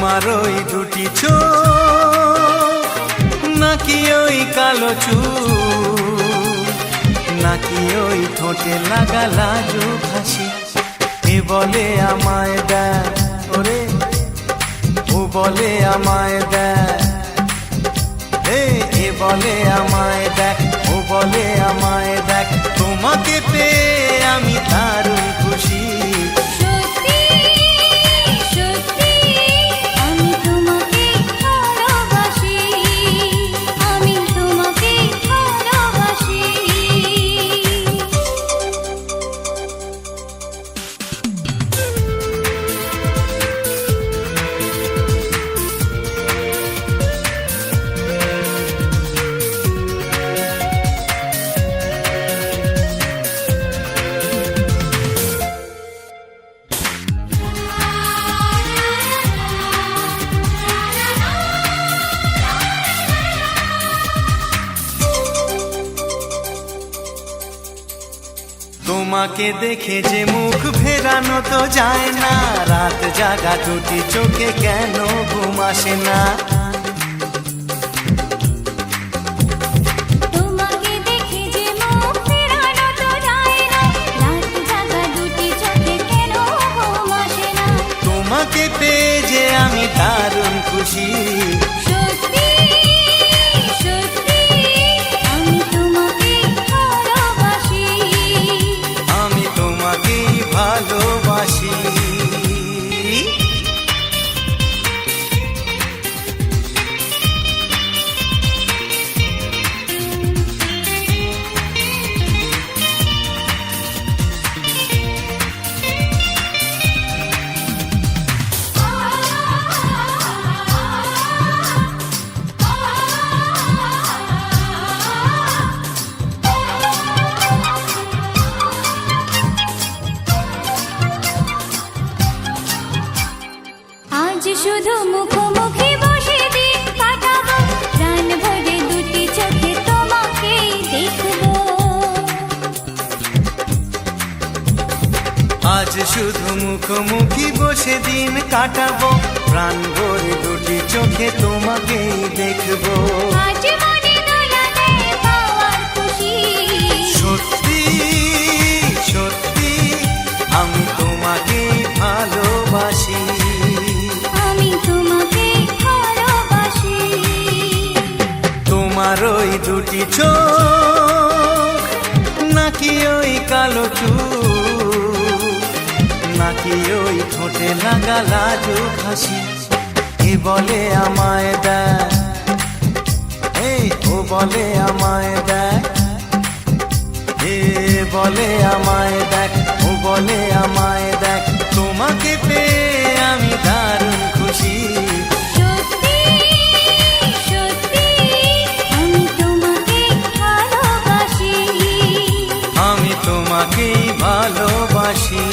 তোমার ওই দুটি চোখ, নাকি ওই কালো চুল, নাকি ওই ঠোঁটে লাগা লাজুক হাসি। এ বলে আমায় দেখ ওরে, ও বলে আমায় দেখ, এ বলে আমায় দেখ, ও বলে আমায় দেখ, তোমাকে পেয়ে আমি দারুণ খুশি। তোমাকে দেখে যে মুখ ফেরানো তো যায় না, রাত জাগা দুটি চোখে কেন ঘুম আসে না। তোমাকে দেখে যে মুখ ফেরানো তো যায় না, রাত জাগা দুটি চোখে কেন ঘুম আসে না। তোমাকে পেয়ে যে আমি দারুণ খুশি। ভালোবাসি। আজ শুধু মুখোমুখি বসে দিন কাটাবো, প্রাণ ভরে দুটি চোখে তোমাকেই দেখবো। আজ শুধু মুখোমুখি বসে দিন কাটাবো, প্রাণ ভরে দুটি চোখে তোমাকেই দেখবো। আজ মনে দোলাতে পাওয়ার খুশি, সত্যি সত্যি আমি তোমাকেই ভালোবাসি। আমি তোমাকে ভালোবাসি। তোমার ওই দুটি চোখ, নাকি ওই কালো চুল, নাকি ওই ঠোঁটে লাগা লাজুক হাসি। এ বলে আমায় দেখ, ও বলে আমায় দেখ, এ বলে আমায় দেখ, ও বলে আমায় দেখ, তোমাকে পেয়ে আমি দারুণ খুশি। সত্যি সত্যি আমি তোমাকে ভালোবাসি। আমি তোমাকেই ভালোবাসি।